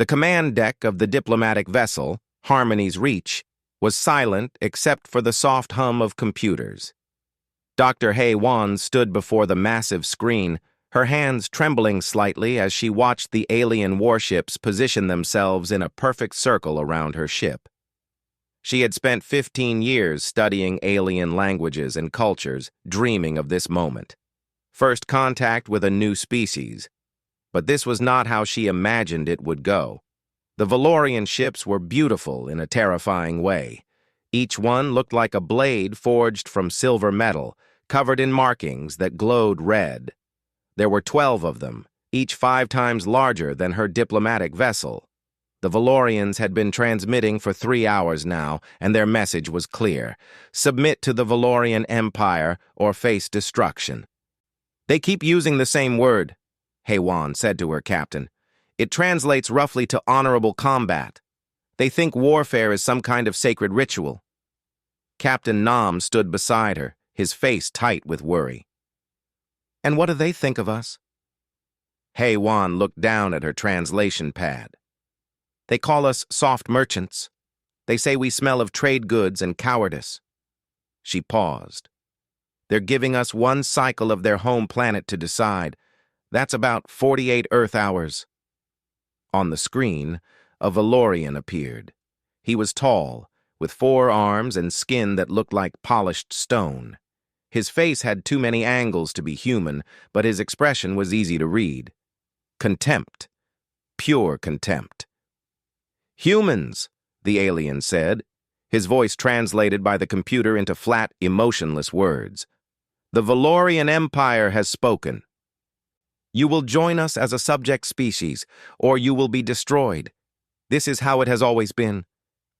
The command deck of the diplomatic vessel, Harmony's Reach, was silent except for the soft hum of computers. Dr. Wan stood before the massive screen, her hands trembling slightly as she watched the alien warships position themselves in a perfect circle around her ship. She had spent 15 years studying alien languages and cultures, dreaming of this moment. First contact with a new species. But this was not how she imagined it would go. The Valorian ships were beautiful in a terrifying way. Each one looked like a blade forged from silver metal, covered in markings that glowed red. There were 12 of them, each 5 times larger than her diplomatic vessel. The Valorians had been transmitting for 3 hours now, and their message was clear. Submit to the Valorian Empire or face destruction. They keep using the same word, Wan said to her captain. It translates roughly to honorable combat. They think warfare is some kind of sacred ritual. Captain Nam stood beside her, his face tight with worry. And what do they think of us? Wan looked down at her translation pad. They call us soft merchants. They say we smell of trade goods and cowardice. She paused. They're giving us 1 cycle of their home planet to decide. That's about 48 Earth hours. On the screen, a Valorian appeared. He was tall, with 4 arms and skin that looked like polished stone. His face had too many angles to be human, but his expression was easy to read. Contempt. Pure contempt. Humans, the alien said, his voice translated by the computer into flat, emotionless words. The Valorian Empire has spoken. You will join us as a subject species, or you will be destroyed. This is how it has always been.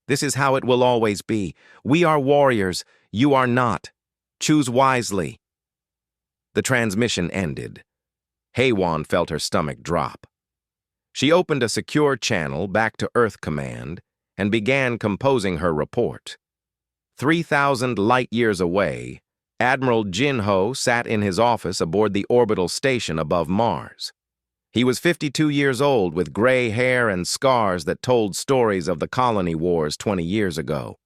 This is how it will always be. We are warriors. You are not. Choose wisely. The transmission ended. Wan felt her stomach drop. She opened a secure channel back to Earth Command and began composing her report. 3,000 light-years away, Admiral Jin-Ho sat in his office aboard the orbital station above Mars. He was 52 years old with gray hair and scars that told stories of the colony wars 20 years ago.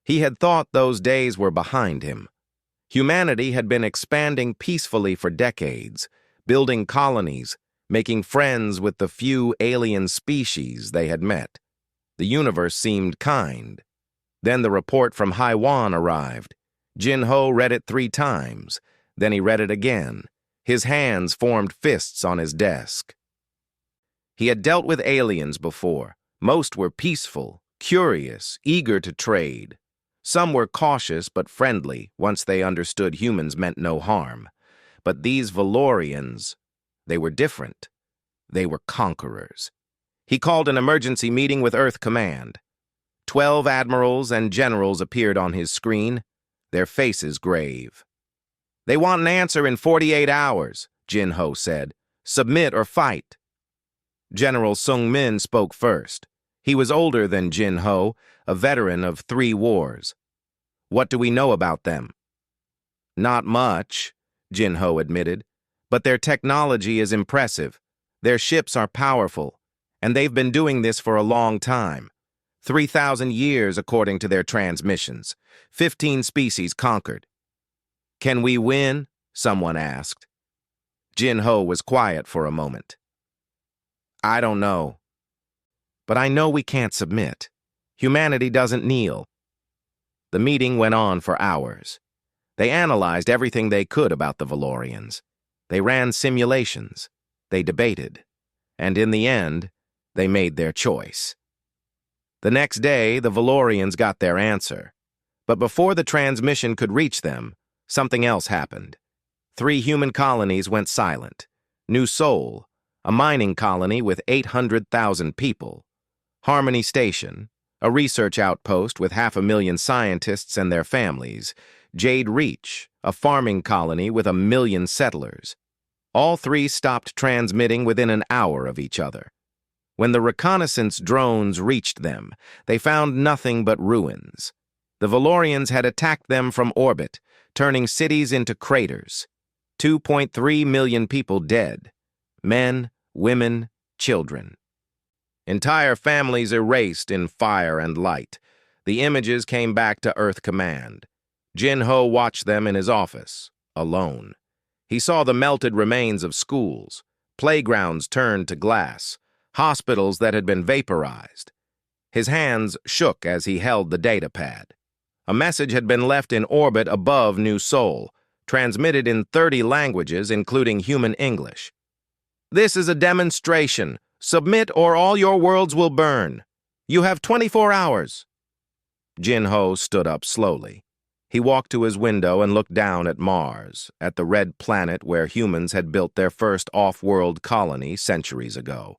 He had thought those days were behind him. Humanity had been expanding peacefully for decades, building colonies, making friends with the few alien species they had met. The universe seemed kind. Then the report from Haiwan arrived. Jin-Ho read it 3 times. Then he read it again. His hands formed fists on his desk. He had dealt with aliens before. Most were peaceful, curious, eager to trade. Some were cautious but friendly once they understood humans meant no harm. But these Valorians, they were different. They were conquerors. He called an emergency meeting with Earth Command. 12 admirals and generals appeared on his screen, their faces grave. They want an answer in 48 hours, Jin-Ho said. Submit or fight. General Sung-min spoke first. He was older than Jin-Ho, a veteran of 3 wars. What do we know about them? Not much, Jin-Ho admitted, but their technology is impressive. Their ships are powerful, and they've been doing this for a long time. 3,000 years according to their transmissions. 15 species conquered. Can we win? Someone asked. Jin-Ho was quiet for a moment. I don't know. But I know we can't submit. Humanity doesn't kneel. The meeting went on for hours. They analyzed everything they could about the Valorians. They ran simulations. They debated. And in the end, they made their choice. The next day, the Valorians got their answer. But before the transmission could reach them, something else happened. 3 human colonies went silent. New Sol, a mining colony with 800,000 people. Harmony Station, a research outpost with 500,000 scientists and their families. Jade Reach, a farming colony with 1 million settlers. All 3 stopped transmitting within an hour of each other. When the reconnaissance drones reached them, they found nothing but ruins. The Valorians had attacked them from orbit, turning cities into craters. 2.3 million people dead. Men, women, children. Entire families erased in fire and light. The images came back to Earth Command. Jin-Ho watched them in his office, alone. He saw the melted remains of schools, playgrounds turned to glass, hospitals that had been vaporized. His hands shook as he held the data pad. A message had been left in orbit above New Seoul, transmitted in 30 languages, including human English. "This is a demonstration. Submit or all your worlds will burn. You have 24 hours. Jin-Ho stood up slowly. He walked to his window and looked down at Mars, at the red planet where humans had built their first off-world colony centuries ago.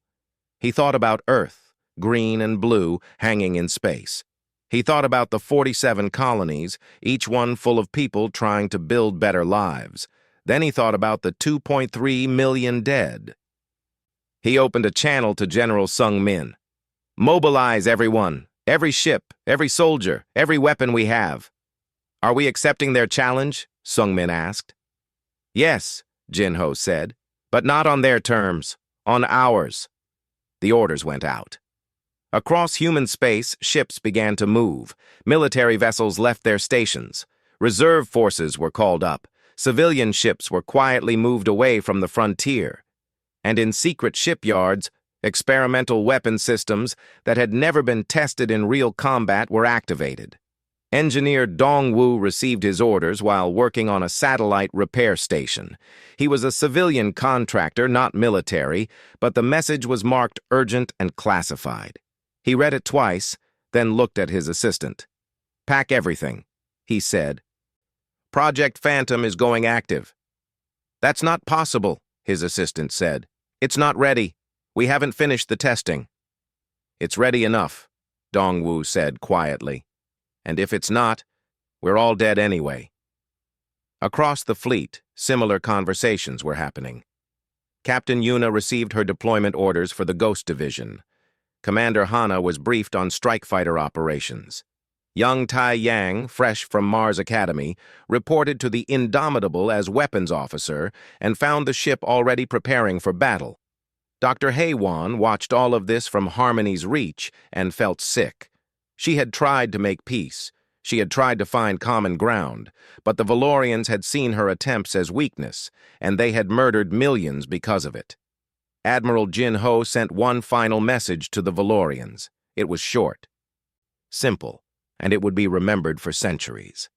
He thought about Earth, green and blue, hanging in space. He thought about the 47 colonies, each one full of people trying to build better lives. Then he thought about the 2.3 million dead. He opened a channel to General Sung Min. "Mobilize everyone, every ship, every soldier, every weapon we have." "Are we accepting their challenge?" Sung Min asked. "Yes," Jin-Ho said, "but not on their terms, on ours." The orders went out. Across human space, ships began to move. Military vessels left their stations. Reserve forces were called up. Civilian ships were quietly moved away from the frontier. And in secret shipyards, experimental weapon systems that had never been tested in real combat were activated. Engineer Dongwu received his orders while working on a satellite repair station. He was a civilian contractor, not military, but the message was marked urgent and classified. He read it twice, then looked at his assistant. "Pack everything," he said. "Project Phantom is going active." "That's not possible," his assistant said. "It's not ready. We haven't finished the testing." "It's ready enough," Dongwu said quietly. "And if it's not, we're all dead anyway." Across the fleet, similar conversations were happening. Captain Yuna received her deployment orders for the Ghost Division. Commander Hana was briefed on strike fighter operations. Young Tai Yang, fresh from Mars Academy, reported to the Indomitable as weapons officer and found the ship already preparing for battle. Dr. Haewon watched all of this from Harmony's reach and felt sick. She had tried to make peace. She had tried to find common ground, but the Valorians had seen her attempts as weakness, and they had murdered millions because of it. Admiral Jin-Ho sent one final message to the Valorians. It was short, simple, and it would be remembered for centuries.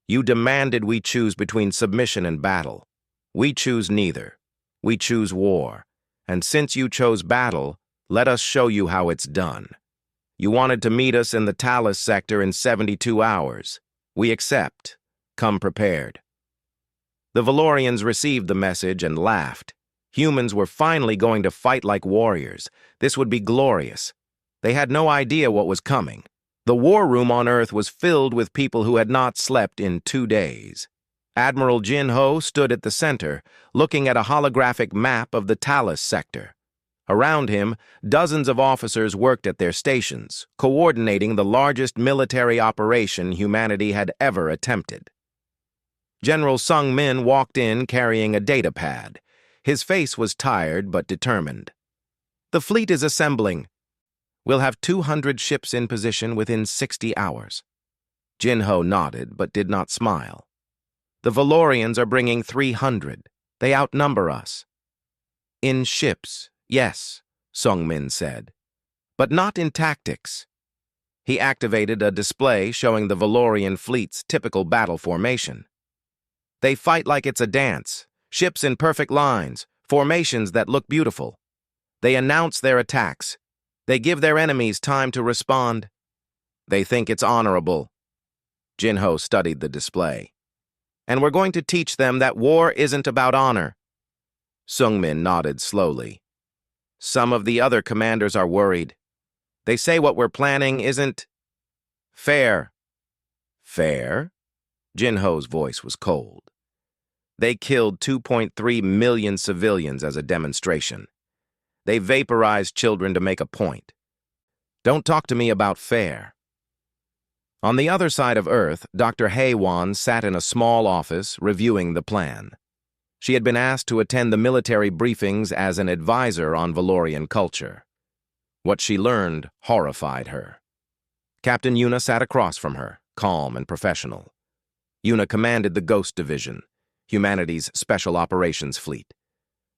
"You demanded we choose between submission and battle. We choose neither. We choose war. And since you chose battle, let us show you how it's done. You wanted to meet us in the Talus sector in 72 hours. We accept. Come prepared." The Valorians received the message and laughed. Humans were finally going to fight like warriors. This would be glorious. They had no idea what was coming. The war room on Earth was filled with people who had not slept in 2 days. Admiral Jin-Ho stood at the center, looking at a holographic map of the Talus sector. Around him, dozens of officers worked at their stations, coordinating the largest military operation humanity had ever attempted. General Sung Min walked in carrying a data pad. His face was tired but determined. "The fleet is assembling. We'll have 200 ships in position within 60 hours. Jin-Ho nodded but did not smile. "The Valorians are bringing 300. They outnumber us." "In ships, yes," Sung Min said, "but not in tactics." He activated a display showing the Valorian fleet's typical battle formation. "They fight like it's a dance, ships in perfect lines, formations that look beautiful. They announce their attacks. They give their enemies time to respond. They think it's honorable." Jin-Ho studied the display. "And we're going to teach them that war isn't about honor." Sung Min nodded slowly. "Some of the other commanders are worried. They say what we're planning isn't fair." "Fair?" Jin-Ho's voice was cold. "They killed 2.3 million civilians as a demonstration. They vaporized children to make a point. Don't talk to me about fair." On the other side of Earth, Dr. Haewon sat in a small office reviewing the plan. She had been asked to attend the military briefings as an advisor on Valorian culture. What she learned horrified her. Captain Yuna sat across from her, calm and professional. Yuna commanded the Ghost Division, humanity's special operations fleet.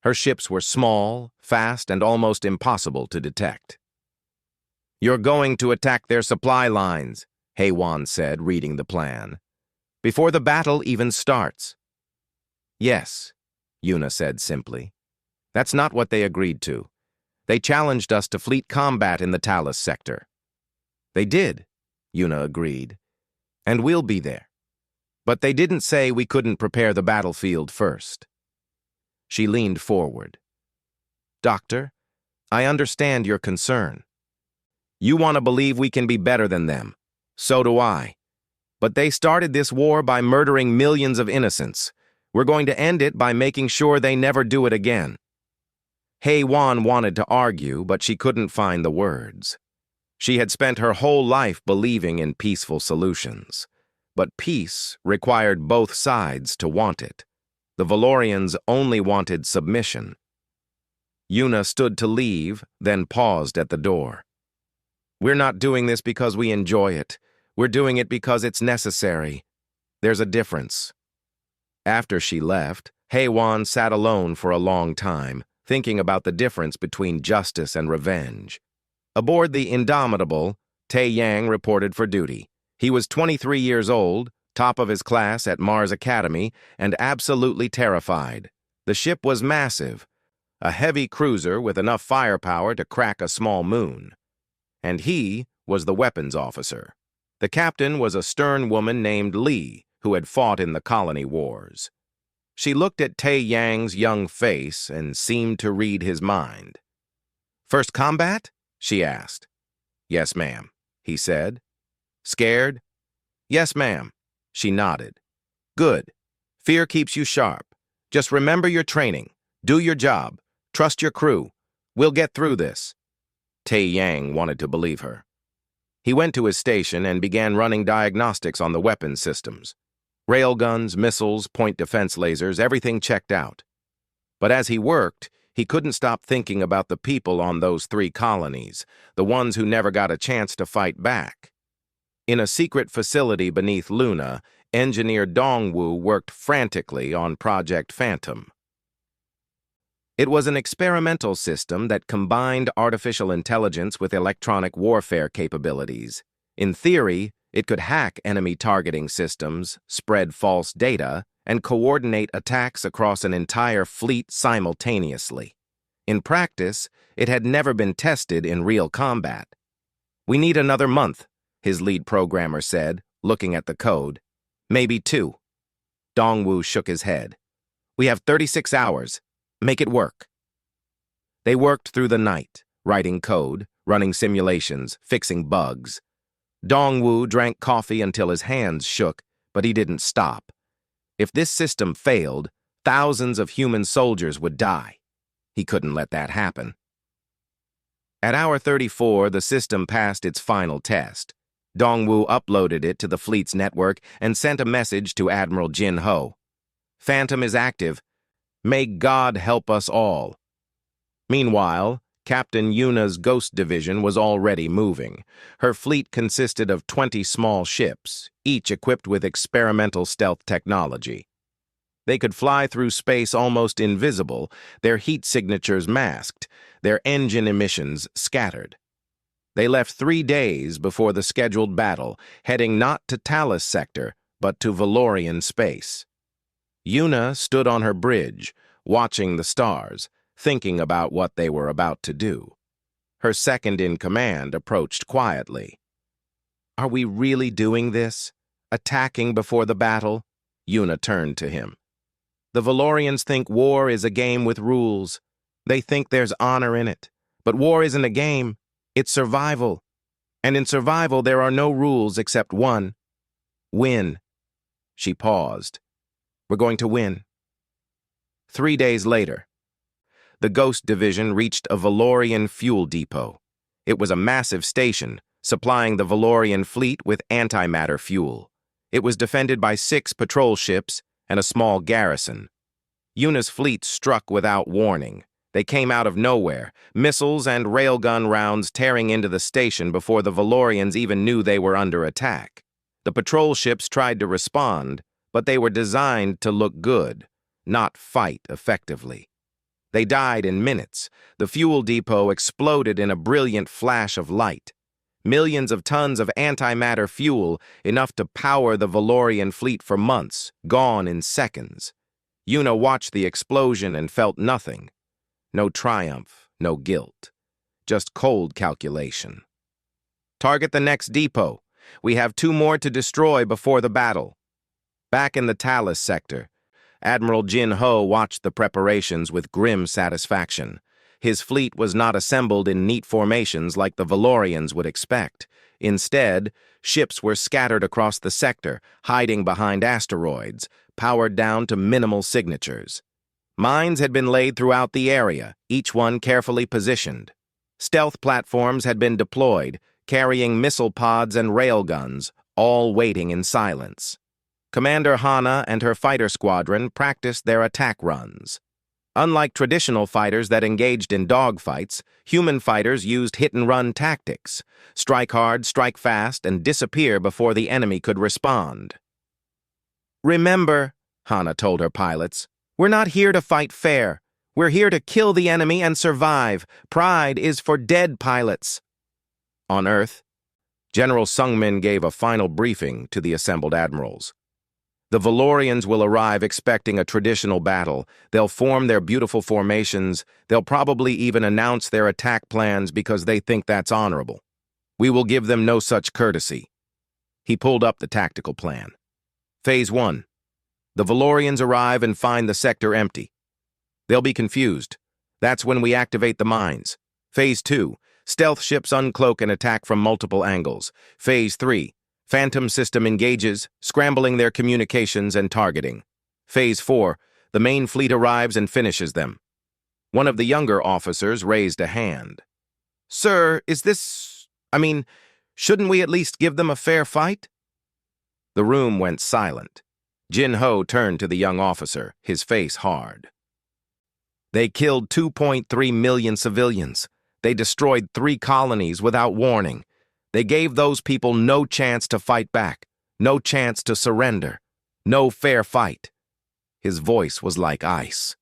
Her ships were small, fast, and almost impossible to detect. "You're going to attack their supply lines," HFY said, reading the plan, "before the battle even starts." "Yes," Yuna said simply. "That's not what they agreed to. They challenged us to fleet combat in the Talus sector." "They did," Yuna agreed, "and we'll be there. But they didn't say we couldn't prepare the battlefield first." She leaned forward. "Doctor, I understand your concern. You want to believe we can be better than them. So do I. But they started this war by murdering millions of innocents. We're going to end it by making sure they never do it again." HFY wanted to argue, but she couldn't find the words. She had spent her whole life believing in peaceful solutions. But peace required both sides to want it. The Valorians only wanted submission. Yuna stood to leave, then paused at the door. "We're not doing this because we enjoy it. We're doing it because it's necessary. There's a difference." After she left, HFY sat alone for a long time, thinking about the difference between justice and revenge. Aboard the Indomitable, Tae Yang reported for duty. He was 23 years old, top of his class at Mars Academy, and absolutely terrified. The ship was massive, a heavy cruiser with enough firepower to crack a small moon. And he was the weapons officer. The captain was a stern woman named Lee, who had fought in the colony wars. She looked at Tae Yang's young face and seemed to read his mind. "First combat?" she asked. "Yes, ma'am," he said. "Scared?" "Yes, ma'am." She nodded. "Good. Fear keeps you sharp. Just remember your training. Do your job. Trust your crew. We'll get through this." Tae Yang wanted to believe her. He went to his station and began running diagnostics on the weapons systems. Railguns, missiles, point defense lasers, everything checked out. But as he worked, he couldn't stop thinking about the people on those 3 colonies, the ones who never got a chance to fight back. In a secret facility beneath Luna, engineer Dongwu worked frantically on Project Phantom. It was an experimental system that combined artificial intelligence with electronic warfare capabilities. In theory, it could hack enemy targeting systems, spread false data, and coordinate attacks across an entire fleet simultaneously. In practice, it had never been tested in real combat. "We need another month," his lead programmer said, looking at the code. "Maybe 2. Dongwu shook his head. "We have 36 hours. Make it work." They worked through the night, writing code, running simulations, fixing bugs. Dongwu drank coffee until his hands shook, but he didn't stop. If this system failed, thousands of human soldiers would die. He couldn't let that happen. At hour 34, the system passed its final test. Dongwu uploaded it to the fleet's network and sent a message to Admiral Jin Ho. "Phantom is active. May God help us all." Meanwhile, Captain Yuna's Ghost Division was already moving. Her fleet consisted of 20 small ships, each equipped with experimental stealth technology. They could fly through space almost invisible, their heat signatures masked, their engine emissions scattered. They left 3 days before the scheduled battle, heading not to Talus sector, but to Valorian space. Yuna stood on her bridge, watching the stars, thinking about what they were about to do. Her second-in-command approached quietly. "Are we really doing this? Attacking before the battle?" Yuna turned to him. "The Valorians think war is a game with rules. They think there's honor in it. But war isn't a game. It's survival. And in survival, there are no rules except one: win." She paused. "We're going to win." 3 days later, the Ghost Division reached a Valorian fuel depot. It was a massive station, supplying the Valorian fleet with antimatter fuel. It was defended by 6 patrol ships and a small garrison. Yuna's fleet struck without warning. They came out of nowhere, missiles and railgun rounds tearing into the station before the Valorians even knew they were under attack. The patrol ships tried to respond, but they were designed to look good, not fight effectively. They died in minutes. The fuel depot exploded in a brilliant flash of light. Millions of tons of antimatter fuel, enough to power the Valorian fleet for months, gone in seconds. Yuna watched the explosion and felt nothing. No triumph, no guilt. Just cold calculation. Target the next depot. We have 2 more to destroy before the battle. Back in the Talus sector, Admiral Jin Ho watched the preparations with grim satisfaction. His fleet was not assembled in neat formations like the Valorians would expect. Instead, ships were scattered across the sector, hiding behind asteroids, powered down to minimal signatures. Mines had been laid throughout the area, each one carefully positioned. Stealth platforms had been deployed, carrying missile pods and railguns, all waiting in silence. Commander Hana and her fighter squadron practiced their attack runs. Unlike traditional fighters that engaged in dogfights, human fighters used hit-and-run tactics. Strike hard, strike fast, and disappear before the enemy could respond. "Remember," Hana told her pilots, "we're not here to fight fair. We're here to kill the enemy and survive. Pride is for dead pilots." On Earth, General Sungmin gave a final briefing to the assembled admirals. The Valorians will arrive expecting a traditional battle. They'll form their beautiful formations. They'll probably even announce their attack plans because they think that's honorable. We will give them no such courtesy. He pulled up the tactical plan. Phase 1. The Valorians arrive and find the sector empty. They'll be confused. That's when we activate the mines. Phase 2. Stealth ships uncloak and attack from multiple angles. Phase 3. Phantom system engages, scrambling their communications and targeting. Phase 4. The main fleet arrives and finishes them. One of the younger officers raised a hand. "Sir, shouldn't we at least give them a fair fight?" The room went silent. Jin Ho turned to the young officer, his face hard. "They killed 2.3 million civilians. They destroyed 3 colonies without warning. They gave those people no chance to fight back, no chance to surrender, no fair fight." His voice was like ice.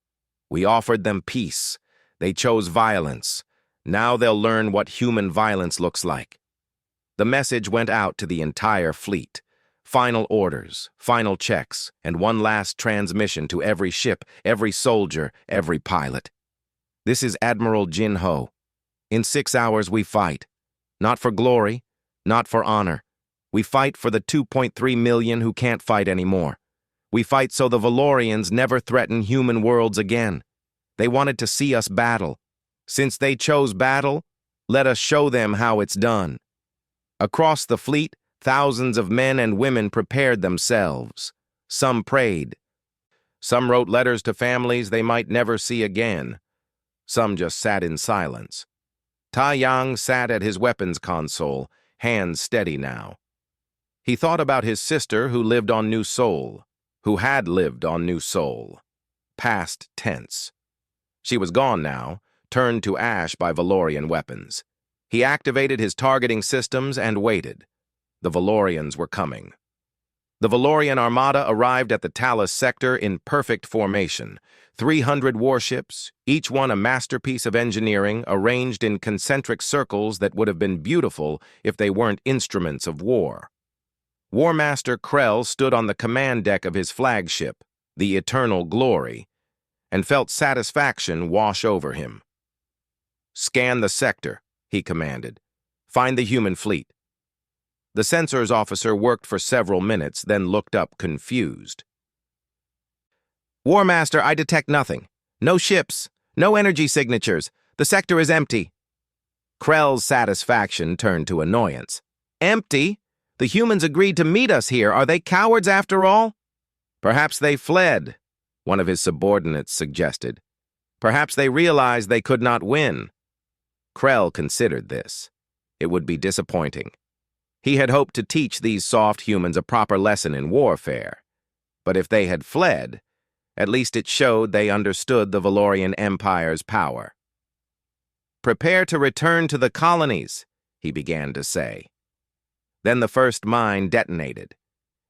"We offered them peace. They chose violence. Now they'll learn what human violence looks like." The message went out to the entire fleet. Final orders, final checks, and one last transmission to every ship, every soldier, every pilot. "This is Admiral Jin Ho. In 6 hours we fight. Not for glory, not for honor. We fight for the 2.3 million who can't fight anymore. We fight so the Valorians never threaten human worlds again. They wanted to see us battle. Since they chose battle, let us show them how it's done." Across the fleet, thousands of men and women prepared themselves. Some prayed. Some wrote letters to families they might never see again. Some just sat in silence. Tai Yang sat at his weapons console, hands steady now. He thought about his sister who lived on New Sol, who had lived on New Sol. Past tense. She was gone now, turned to ash by Valorian weapons. He activated his targeting systems and waited. The Valorians were coming. The Valorian armada arrived at the Talus sector in perfect formation. 300 warships, each one a masterpiece of engineering, arranged in concentric circles that would have been beautiful if they weren't instruments of war. War Master Krell stood on the command deck of his flagship, the Eternal Glory, and felt satisfaction wash over him. "Scan the sector," he commanded. "Find the human fleet." The sensors officer worked for several minutes, then looked up confused. "War Master, I detect nothing. No ships, no energy signatures. The sector is empty." Krell's satisfaction turned to annoyance. "Empty? The humans agreed to meet us here. Are they cowards after all?" "Perhaps they fled," one of his subordinates suggested. "Perhaps they realized they could not win." Krell considered this. It would be disappointing. He had hoped to teach these soft humans a proper lesson in warfare. But if they had fled, At least it showed they understood the Valorian Empire's power. "Prepare to return to the colonies," he began to say. Then the first mine detonated.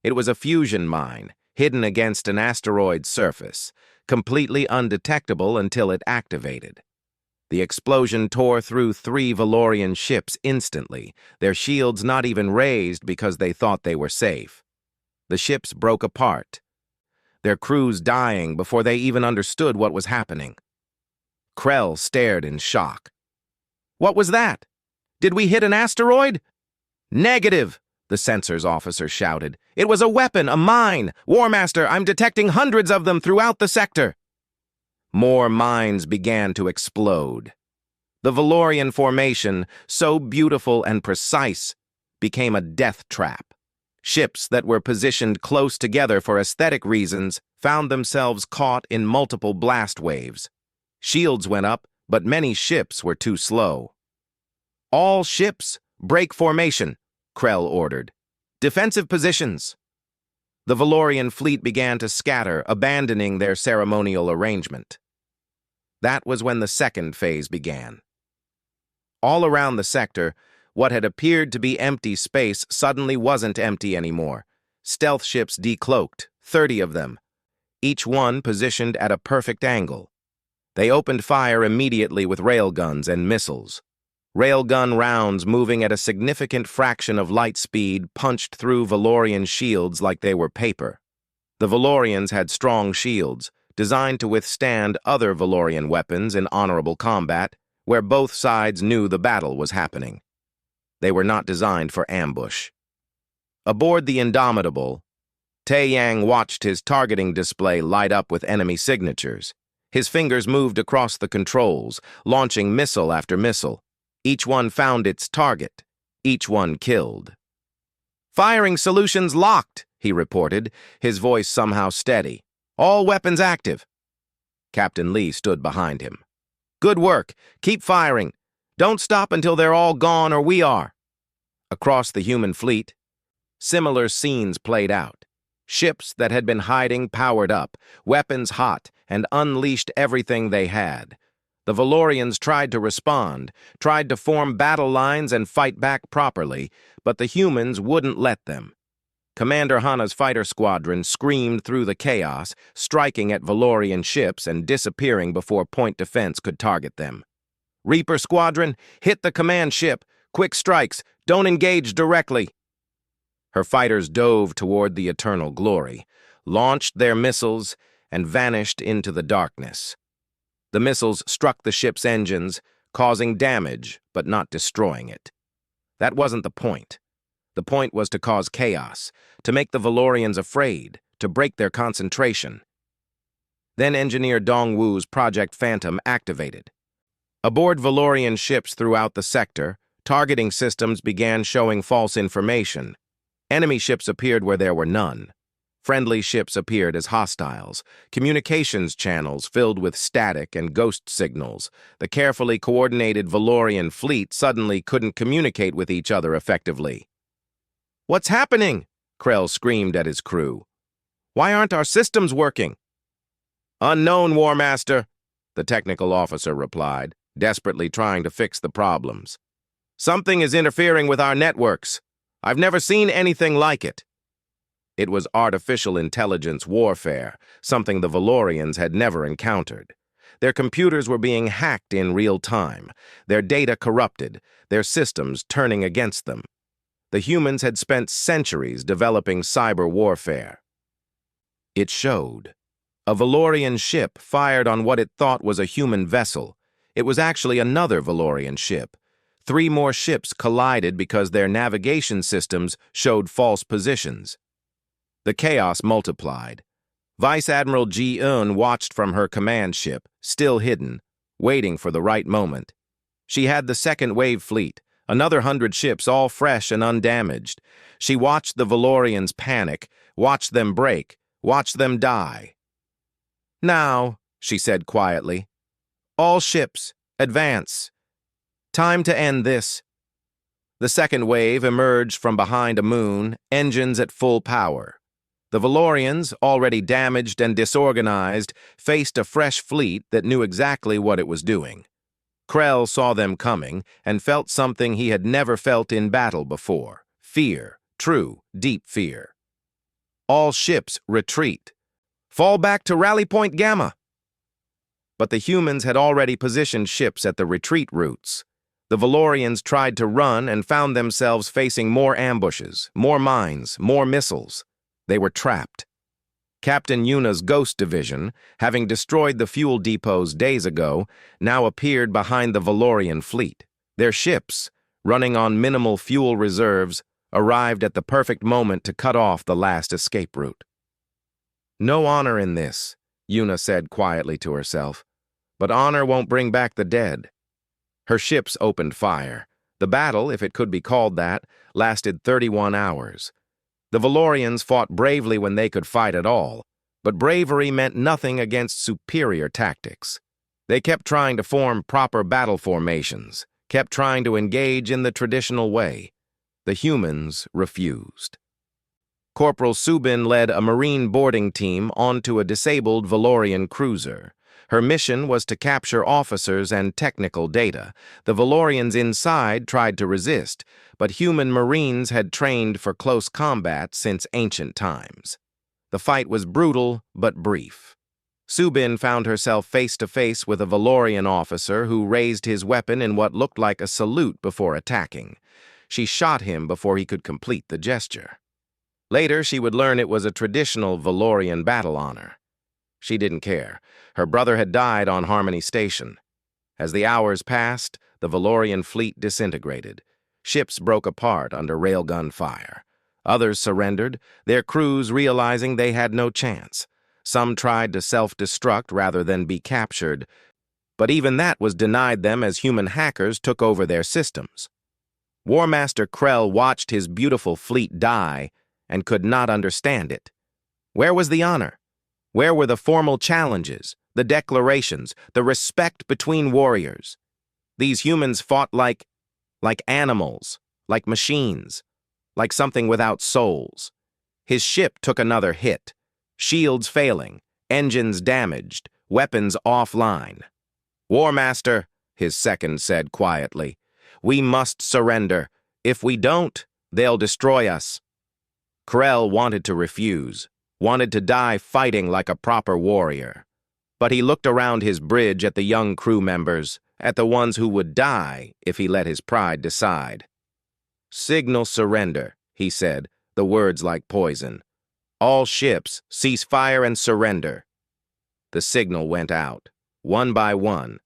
It was a fusion mine, hidden against an asteroid's surface, completely undetectable until it activated. The explosion tore through 3 Valorian ships instantly, their shields not even raised because they thought they were safe. The ships broke apart, their crews dying before they even understood what was happening. Krell stared in shock. "What was that? Did we hit an asteroid?" "Negative," the sensors officer shouted. "It was a weapon, a mine. Warmaster, I'm detecting hundreds of them throughout the sector." More mines began to explode. The Valorian formation, so beautiful and precise, became a death trap. Ships that were positioned close together for aesthetic reasons found themselves caught in multiple blast waves. Shields went up, but many ships were too slow. "All ships, break formation," Krell ordered. "Defensive positions." The Valorian fleet began to scatter, abandoning their ceremonial arrangement. That was when the second phase began. All around the sector, what had appeared to be empty space suddenly wasn't empty anymore. Stealth ships decloaked, 30 of them, each one positioned at a perfect angle. They opened fire immediately with railguns and missiles. Railgun rounds moving at a significant fraction of light speed punched through Valorian shields like they were paper. The Valorians had strong shields, designed to withstand other Valorian weapons in honorable combat, where both sides knew the battle was happening. They were not designed for ambush. Aboard the Indomitable, Tae-Yang watched his targeting display light up with enemy signatures. His fingers moved across the controls, launching missile after missile. Each one found its target. Each one killed. "Firing solutions locked," he reported, his voice somehow steady. "All weapons active." Captain Lee stood behind him. "Good work. Keep firing. Don't stop until they're all gone or we are." Across the human fleet, similar scenes played out. Ships that had been hiding powered up, weapons hot, and unleashed everything they had. The Valorians tried to respond, tried to form battle lines and fight back properly, but the humans wouldn't let them. Commander Hana's fighter squadron screamed through the chaos, striking at Valorian ships and disappearing before point defense could target them. "Reaper Squadron, hit the command ship. Quick strikes. Don't engage directly." Her fighters dove toward the eternal glory, launched their missiles, and vanished into the darkness. The missiles struck the ship's engines, causing damage, but not destroying it. That wasn't the point. The point was to cause chaos, to make the Valorians afraid, to break their concentration. Then Engineer Dongwu's Project Phantom activated. Aboard Valorian ships throughout the sector, targeting systems began showing false information. Enemy ships appeared where there were none. Friendly ships appeared as hostiles. Communications channels filled with static and ghost signals. The carefully coordinated Valorian fleet suddenly couldn't communicate with each other effectively. "What's happening?" Krell screamed at his crew. "Why aren't our systems working?" "Unknown, War Master," the technical officer replied, desperately trying to fix the problems. "Something is interfering with our networks. I've never seen anything like it." It was artificial intelligence warfare, something the Valorians had never encountered. Their computers were being hacked in real time, their data corrupted, their systems turning against them. The humans had spent centuries developing cyber warfare. It showed. A Valorian ship fired on what it thought was a human vessel. It was actually another Valorian ship. 3 more ships collided because their navigation systems showed false positions. The chaos multiplied. Vice Admiral Ji-eun watched from her command ship, still hidden, waiting for the right moment. She had the second wave fleet, another 100 ships all fresh and undamaged. She watched the Valorians panic, watched them break, watched them die. "Now," she said quietly, "all ships, advance. Time to end this." The second wave emerged from behind a moon, engines at full power. The Valorians, already damaged and disorganized, faced a fresh fleet that knew exactly what it was doing. Krell saw them coming and felt something he had never felt in battle before. Fear. True, deep fear. All ships retreat. Fall back to Rally Point Gamma. But the humans had already positioned ships at the retreat routes. The Valorians tried to run and found themselves facing more ambushes, more mines, more missiles. They were trapped. Captain Yuna's Ghost Division, having destroyed the fuel depots days ago, now appeared behind the Valorian fleet. Their ships, running on minimal fuel reserves, arrived at the perfect moment to cut off the last escape route. No honor in this, Yuna said quietly to herself, but honor won't bring back the dead. Her ships opened fire. The battle, if it could be called that, lasted 31 hours. The Valorians fought bravely when they could fight at all, but bravery meant nothing against superior tactics. They kept trying to form proper battle formations, kept trying to engage in the traditional way. The humans refused. Corporal Subin led a Marine boarding team onto a disabled Valorian cruiser. Her mission was to capture officers and technical data. The Valorians inside tried to resist, but human Marines had trained for close combat since ancient times. The fight was brutal but brief. Subin found herself face-to-face with a Valorian officer who raised his weapon in what looked like a salute before attacking. She shot him before he could complete the gesture. Later, she would learn it was a traditional Valorian battle honor. She didn't care. Her brother had died on Harmony Station. As the hours passed, the Valorian fleet disintegrated. Ships broke apart under railgun fire. Others surrendered, their crews realizing they had no chance. Some tried to self-destruct rather than be captured, but even that was denied them as human hackers took over their systems. War Master Krell watched his beautiful fleet die and could not understand it. Where was the honor? Where were the formal challenges, the declarations, the respect between warriors? These humans fought like animals, like machines, like something without souls. His ship took another hit, shields failing, engines damaged, weapons offline. War Master, his second said quietly, we must surrender. If we don't, they'll destroy us. Krell wanted to refuse, wanted to die fighting like a proper warrior. But he looked around his bridge at the young crew members, at the ones who would die if he let his pride decide. Signal surrender, he said, the words like poison. All ships, cease fire and surrender. The signal went out, one by one.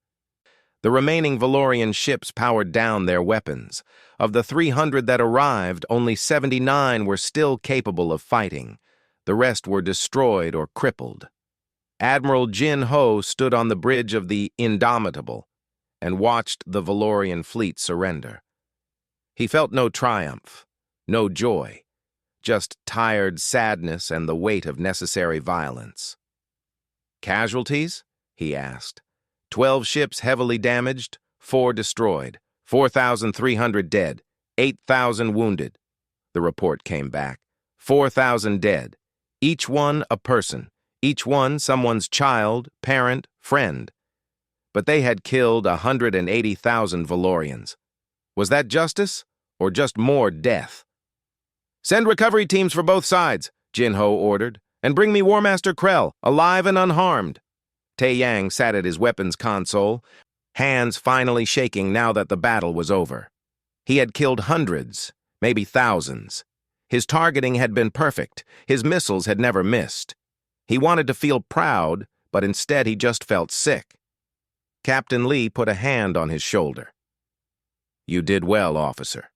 The remaining Valorian ships powered down their weapons. Of the 300 that arrived, only 79 were still capable of fighting. The rest were destroyed or crippled. Admiral Jin Ho stood on the bridge of the Indomitable and watched the Valorian fleet surrender. He felt no triumph, no joy, just tired sadness and the weight of necessary violence. Casualties? He asked. 12 ships heavily damaged, 4 destroyed, 4,300 dead, 8,000 wounded. The report came back. 4,000 dead, each one a person, each one someone's child, parent, friend. But they had killed 180,000 Valorians. Was that justice, or just more death? Send recovery teams for both sides, Jin Ho ordered, and bring me War Master Krell, alive and unharmed. Tae Yang sat at his weapons console, hands finally shaking now that the battle was over. He had killed hundreds, maybe thousands. His targeting had been perfect. His missiles had never missed. He wanted to feel proud, but instead he just felt sick. Captain Lee put a hand on his shoulder. You did well, officer.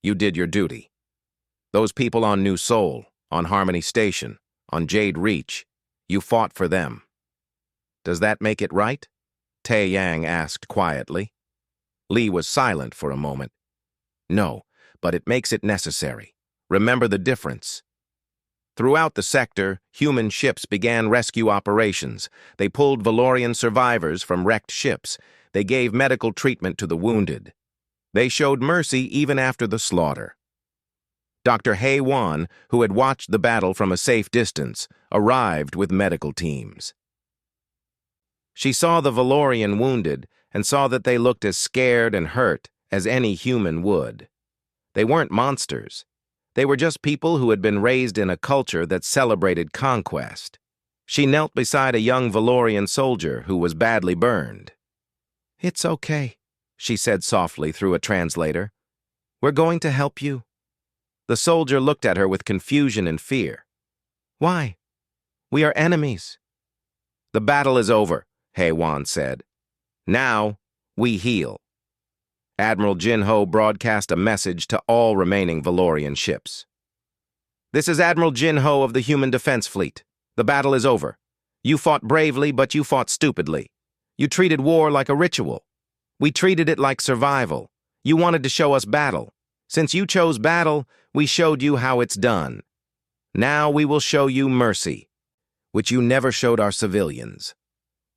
You did your duty. Those people on New Seoul, on Harmony Station, on Jade Reach, you fought for them. Does that make it right? Tae Yang asked quietly. Lee was silent for a moment. No, but it makes it necessary. Remember the difference. Throughout the sector, human ships began rescue operations. They pulled Valorian survivors from wrecked ships. They gave medical treatment to the wounded. They showed mercy even after the slaughter. Dr. HFY, who had watched the battle from a safe distance, arrived with medical teams. She saw the Valorian wounded and saw that they looked as scared and hurt as any human would. They weren't monsters. They were just people who had been raised in a culture that celebrated conquest. She knelt beside a young Valorian soldier who was badly burned. "It's okay," she said softly through a translator. "We're going to help you." The soldier looked at her with confusion and fear. "Why? We are enemies." "The battle is over," HFY said. "Now, we heal." Admiral Jinho broadcast a message to all remaining Valorian ships. "This is Admiral Jinho of the Human Defense Fleet. The battle is over. You fought bravely, but you fought stupidly. You treated war like a ritual. We treated it like survival. You wanted to show us battle. Since you chose battle, we showed you how it's done. Now we will show you mercy, which you never showed our civilians.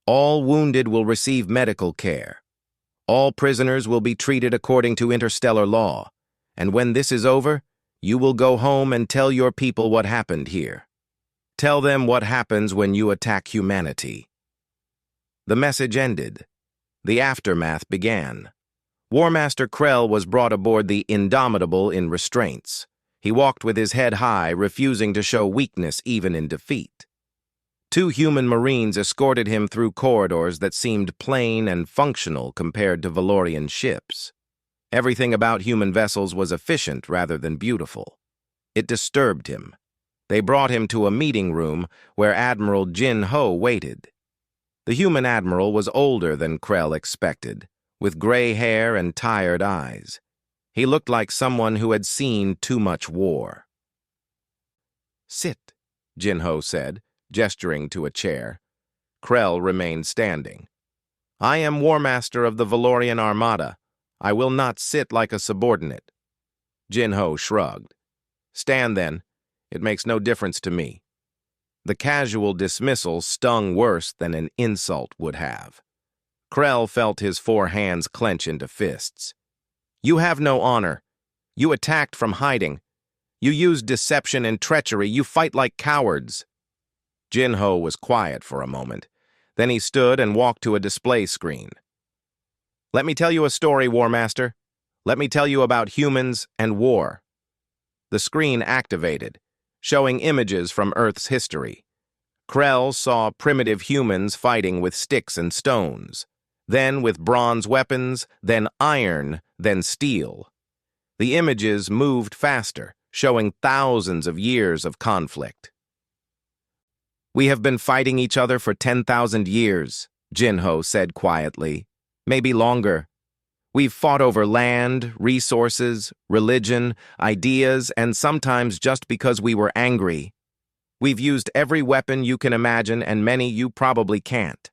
All wounded will receive medical care. All prisoners will be treated according to interstellar law, and when this is over, you will go home and tell your people what happened here. Tell them what happens when you attack humanity." The message ended. The aftermath began. War Master Krell was brought aboard the Indomitable in restraints. He walked with his head high, refusing to show weakness even in defeat. 2 human Marines escorted him through corridors that seemed plain and functional compared to Valorian ships. Everything about human vessels was efficient rather than beautiful. It disturbed him. They brought him to a meeting room where Admiral Jinho waited. The human admiral was older than Krell expected, with gray hair and tired eyes. He looked like someone who had seen too much war. "Sit," Jinho said, gesturing to a chair. Krell remained standing. "I am War Master of the Valorian Armada. I will not sit like a subordinate." Jinho shrugged. "Stand then. It makes no difference to me." The casual dismissal stung worse than an insult would have. Krell felt his 4 hands clench into fists. "You have no honor. You attacked from hiding. You used deception and treachery. You fight like cowards." Jinho was quiet for a moment. Then he stood and walked to a display screen. "Let me tell you a story, War Master. Let me tell you about humans and war." The screen activated, showing images from Earth's history. Krell saw primitive humans fighting with sticks and stones, then with bronze weapons, then iron, then steel. The images moved faster, showing thousands of years of conflict. "We have been fighting each other for 10,000 years, Jinho said quietly. "Maybe longer. We've fought over land, resources, religion, ideas, and sometimes just because we were angry. We've used every weapon you can imagine and many you probably can't."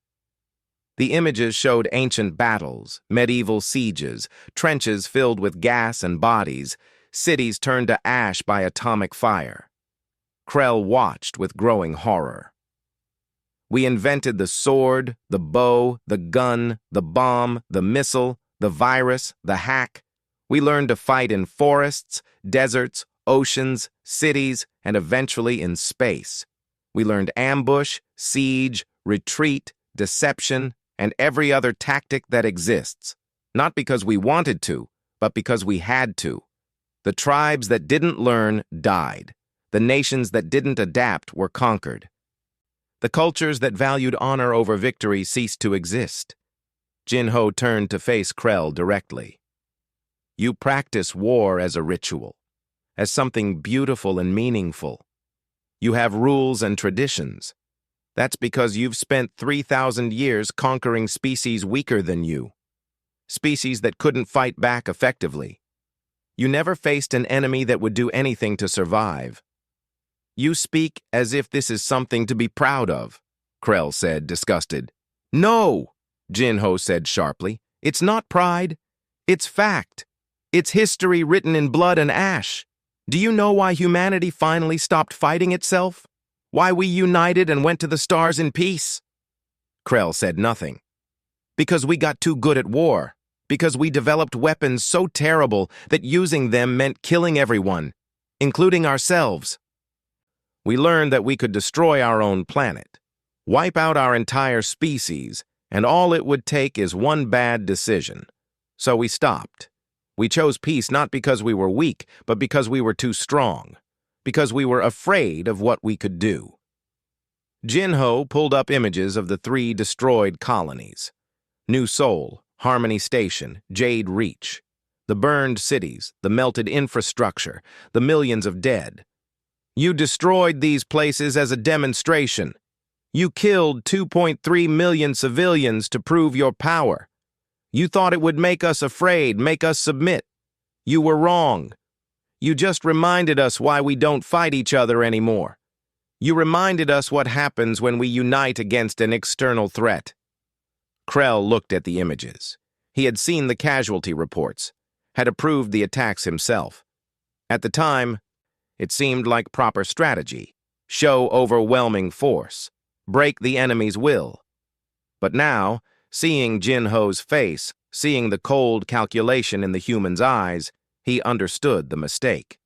The images showed ancient battles, medieval sieges, trenches filled with gas and bodies, cities turned to ash by atomic fire. Krell watched with growing horror. "We invented the sword, the bow, the gun, the bomb, the missile, the virus, the hack. We learned to fight in forests, deserts, oceans, cities, and eventually in space. We learned ambush, siege, retreat, deception, and every other tactic that exists. Not because we wanted to, but because we had to. The tribes that didn't learn died. The nations that didn't adapt were conquered. The cultures that valued honor over victory ceased to exist." Jinho turned to face Krell directly. "You practice war as a ritual, as something beautiful and meaningful. You have rules and traditions. That's because you've spent 3,000 years conquering species weaker than you, species that couldn't fight back effectively. You never faced an enemy that would do anything to survive. You speak as if this is something to be proud of," Krell said, disgusted. "No," Jinho said sharply. "It's not pride. It's fact. It's history written in blood and ash. Do you know why humanity finally stopped fighting itself? Why we united and went to the stars in peace?" Krell said nothing. "Because we got too good at war. Because we developed weapons so terrible that using them meant killing everyone. including ourselves. We learned that we could destroy our own planet, wipe out our entire species, and all it would take is one bad decision. So we stopped. We chose peace not because we were weak, but because we were too strong, because we were afraid of what we could do. Jinho pulled up images of the 3 destroyed colonies: New Seoul, Harmony Station, Jade Reach, the burned cities, the melted infrastructure, the millions of dead. You destroyed these places as a demonstration. You killed 2.3 million civilians to prove your power. You thought it would make us afraid, make us submit. You were wrong. You just reminded us why we don't fight each other anymore. You reminded us what happens when we unite against an external threat. Krell looked at the images. He had seen the casualty reports, had approved the attacks himself. At the time, it seemed like proper strategy: show overwhelming force, break the enemy's will. But now, seeing Jinho's face, seeing the cold calculation in the human's eyes, he understood the mistake.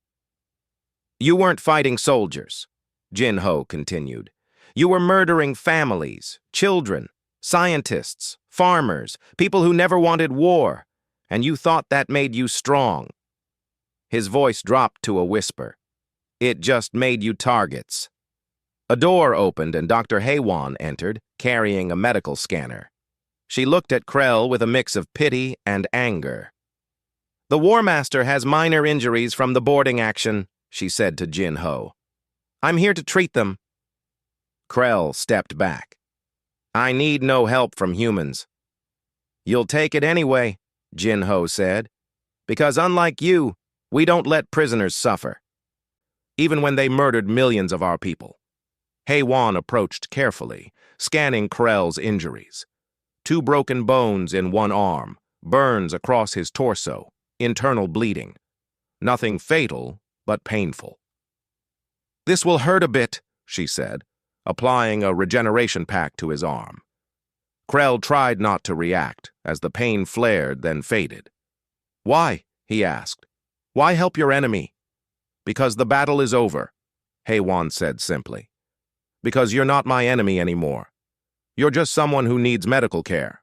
You weren't fighting soldiers, Jinho continued. You were murdering families, children, scientists, farmers, people who never wanted war, and you thought that made you strong. His voice dropped to a whisper. It just made you targets. A door opened and Dr. Haywan entered, carrying a medical scanner. She looked at Krell with a mix of pity and anger. The War Master has minor injuries from the boarding action, she said to Jinho. I'm here to treat them. Krell stepped back. I need no help from humans. You'll take it anyway, Jinho said, because unlike you, we don't let prisoners suffer, even when they murdered millions of our people. Haywan approached carefully, scanning Krell's injuries. 2 broken bones in one arm, burns across his torso, internal bleeding. Nothing fatal, but painful. This will hurt a bit, she said, applying a regeneration pack to his arm. Krell tried not to react, as the pain flared, then faded. Why? He asked. Why help your enemy? Because the battle is over, Haywan said simply. Because you're not my enemy anymore. You're just someone who needs medical care.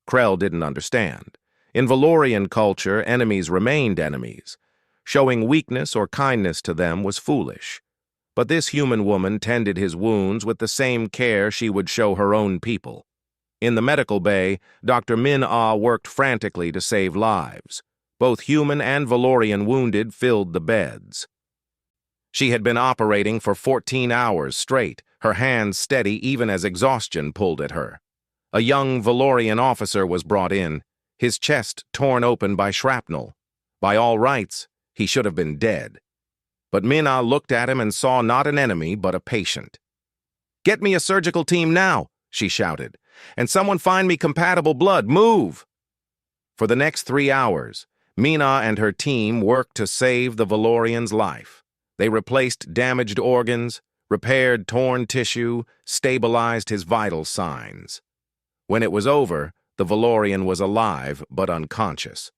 Krell didn't understand. In Valorian culture, enemies remained enemies. Showing weakness or kindness to them was foolish. But this human woman tended his wounds with the same care she would show her own people. In the medical bay, Dr. Min-Ah worked frantically to save lives. Both human and Valorian wounded filled the beds. She had been operating for 14 hours straight, her hands steady even as exhaustion pulled at her. A young Valorian officer was brought in, his chest torn open by shrapnel. By all rights, he should have been dead. But Min-Ah looked at him and saw not an enemy but a patient. Get me a surgical team now, she shouted, and someone find me compatible blood. Move! For the next 3 hours, Min-Ah and her team worked to save the Valorian's life. They replaced damaged organs, repaired torn tissue, stabilized his vital signs. When it was over, the Valorian was alive but unconscious.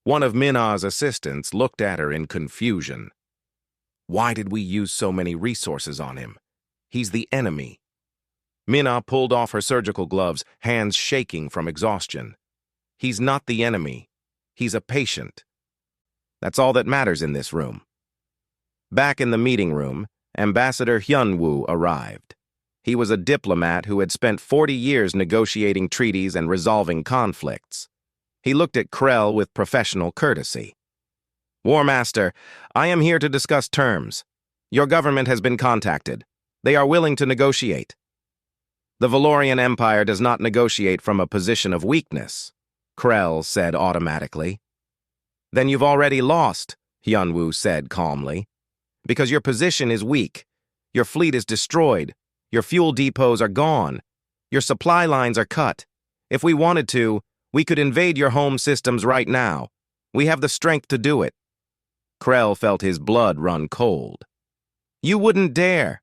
One of Min-Ah's assistants looked at her in confusion. Why did we use so many resources on him? He's the enemy. Min-Ah pulled off her surgical gloves, hands shaking from exhaustion. He's not the enemy. He's a patient. That's all that matters in this room. Back in the meeting room, Ambassador Hyunwoo arrived. He was a diplomat who had spent 40 years negotiating treaties and resolving conflicts. He looked at Krell with professional courtesy. War Master, I am here to discuss terms. Your government has been contacted. They are willing to negotiate. The Valorian Empire does not negotiate from a position of weakness, Krell said automatically. Then you've already lost, Hyunwoo said calmly. Because your position is weak. Your fleet is destroyed. Your fuel depots are gone. Your supply lines are cut. If we wanted to, we could invade your home systems right now. We have the strength to do it. Krell felt his blood run cold. You wouldn't dare.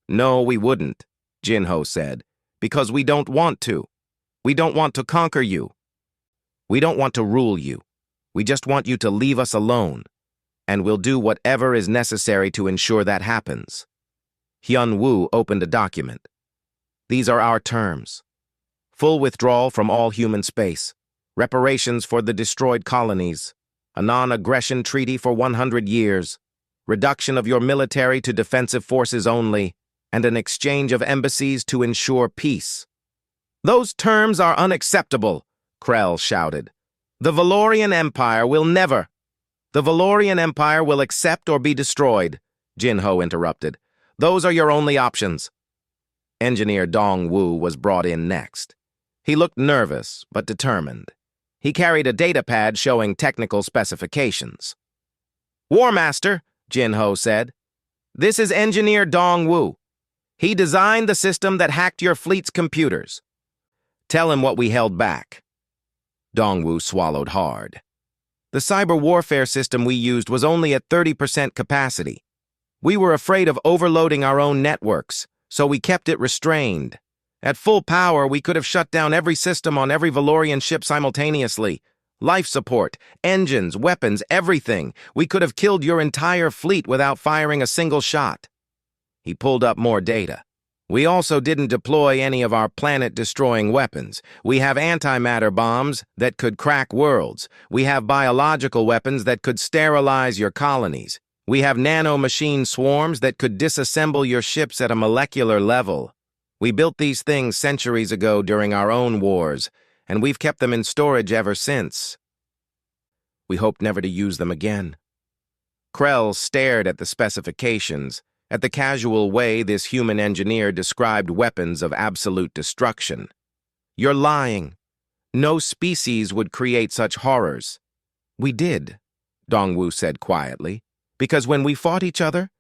No, we wouldn't, Jinho said, because we don't want to. We don't want to conquer you. We don't want to rule you. We just want you to leave us alone. and we'll do whatever is necessary to ensure that happens. Hyun-woo opened a document. These are our terms. Full withdrawal from all human space, reparations for the destroyed colonies, a non-aggression treaty for 100 years, reduction of your military to defensive forces only, and an exchange of embassies to ensure peace. Those terms are unacceptable, Krell shouted. The Valorian Empire will never. The Valorian Empire will accept or be destroyed, Jin-ho interrupted. Those are your only options. Engineer Dong-woo was brought in next. He looked nervous, but determined. He carried a data pad showing technical specifications. War Master, Jin-ho said. This is Engineer Dong-woo. He designed the system that hacked your fleet's computers. Tell him what we held back. Dong-woo swallowed hard. The cyber warfare system we used was only at 30% capacity. We were afraid of overloading our own networks, so we kept it restrained. At full power, we could have shut down every system on every Valorian ship simultaneously. Life support, engines, weapons, everything. We could have killed your entire fleet without firing a single shot. He pulled up more data. We also didn't deploy any of our planet-destroying weapons. We have antimatter bombs that could crack worlds. We have biological weapons that could sterilize your colonies. We have nanomachine swarms that could disassemble your ships at a molecular level. We built these things centuries ago during our own wars, and we've kept them in storage ever since. We hope never to use them again. Krell stared at the specifications, at the casual way this human engineer described weapons of absolute destruction. You're lying. No species would create such horrors. We did, Dong-woo said quietly, because when we fought each other,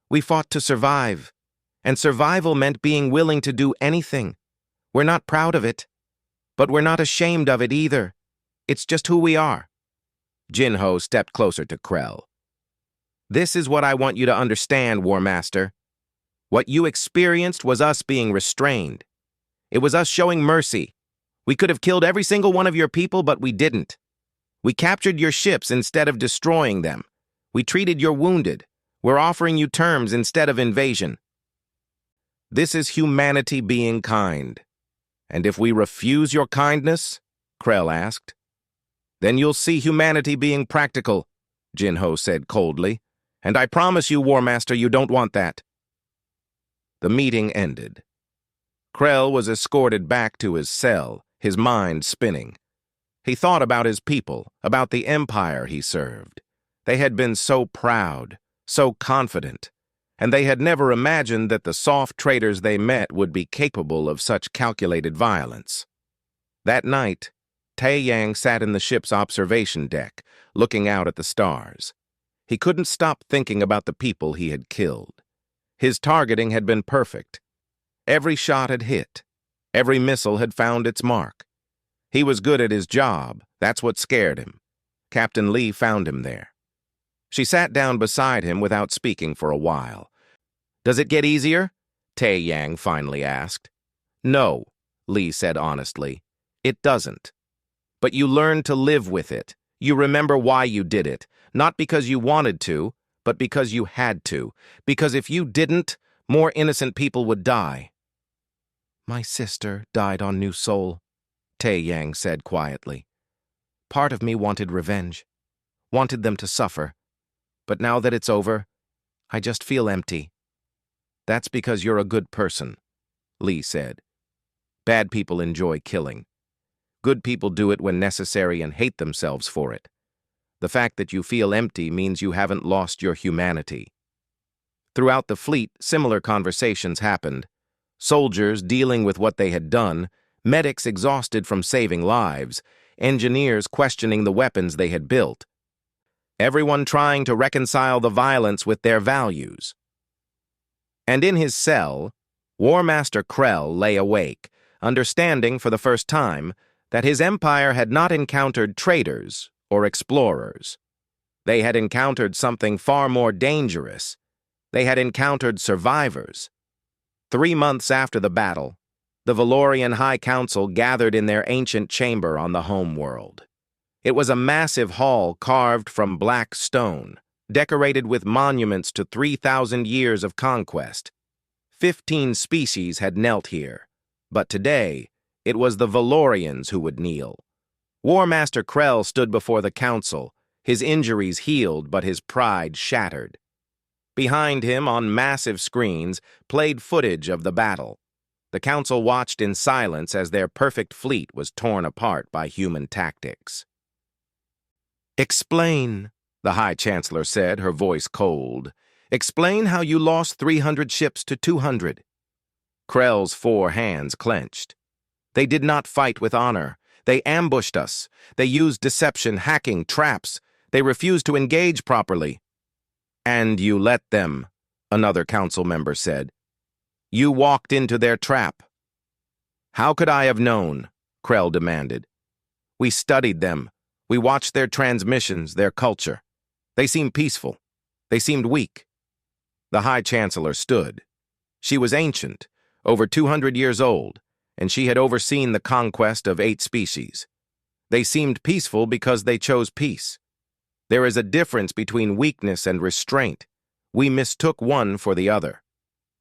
we fought to survive. And survival meant being willing to do anything. We're not proud of it, but we're not ashamed of it either. It's just who we are. Jin-ho stepped closer to Krell. This is what I want you to understand, War Master. What you experienced was us being restrained. It was us showing mercy. We could have killed every single one of your people, but we didn't. We captured your ships instead of destroying them. We treated your wounded. We're offering you terms instead of invasion. This is humanity being kind. And if we refuse your kindness, Krell asked, then you'll see humanity being practical, Jin-ho said coldly. And I promise you, War Master, you don't want that. The meeting ended. Krell was escorted back to his cell, his mind spinning. He thought about his people, about the empire he served. They had been so proud, so confident, and they had never imagined that the soft traitors they met would be capable of such calculated violence. That night, Tae-yang sat in the ship's observation deck, looking out at the stars. He couldn't stop thinking about the people he had killed. His targeting had been perfect. Every shot had hit. Every missile had found its mark. He was good at his job. That's what scared him. Captain Lee found him there. She sat down beside him without speaking for a while. Does it get easier? Tae-yang finally asked. No, Lee said honestly. It doesn't. But you learn to live with it. You remember why you did it. Not because you wanted to, but because you had to. Because if you didn't, more innocent people would die. My sister died on New Seoul, Tae-yang said quietly. Part of me wanted revenge, wanted them to suffer. But now that it's over, I just feel empty. That's because you're a good person, Lee said. Bad people enjoy killing. Good people do it when necessary and hate themselves for it. The fact that you feel empty means you haven't lost your humanity. Throughout the fleet, similar conversations happened. Soldiers dealing with what they had done, medics exhausted from saving lives, engineers questioning the weapons they had built. Everyone trying to reconcile the violence with their values. And in his cell, War Master Krell lay awake, understanding for the first time that his empire had not encountered traitors or explorers. They had encountered something far more dangerous. They had encountered survivors. 3 months after the battle, the Valorian High Council gathered in their ancient chamber on the home world. It was a massive hall carved from black stone, decorated with monuments to 3,000 years of conquest. 15 species had knelt here, but today it was the Valorians who would kneel. War Master Krell stood before the council, his injuries healed but his pride shattered. Behind him, on massive screens, played footage of the battle. The council watched in silence as their perfect fleet was torn apart by human tactics. "Explain," the High Chancellor said, her voice cold. "Explain how you lost 300 ships to 200. Krell's 4 hands clenched. "They did not fight with honor. They ambushed us. They used deception, hacking, traps. They refused to engage properly." "And you let them," another council member said. "You walked into their trap." "How could I have known?" Krell demanded. "We studied them. We watched their transmissions, their culture. They seemed peaceful. They seemed weak." The High Chancellor stood. She was ancient, over 200 years old, and she had overseen the conquest of 8 species. They seemed peaceful because they chose peace. There is a difference between weakness and restraint. We mistook one for the other.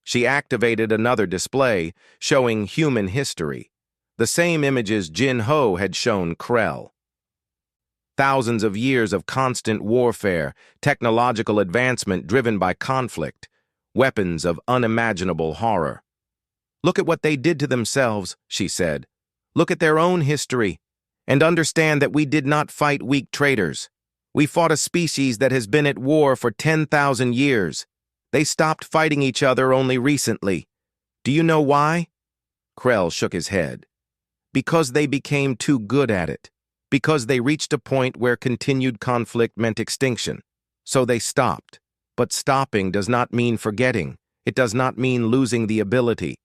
She activated another display, showing human history, the same images Jin Ho had shown Krell. Thousands of years of constant warfare, technological advancement driven by conflict, weapons of unimaginable horror. "Look at what they did to themselves," she said. "Look at their own history, and understand that we did not fight weak traitors. We fought a species that has been at war for 10,000 years. They stopped fighting each other only recently. Do you know why?" Krell shook his head. "Because they became too good at it. Because they reached a point where continued conflict meant extinction. So they stopped. But stopping does not mean forgetting. It does not mean losing the ability."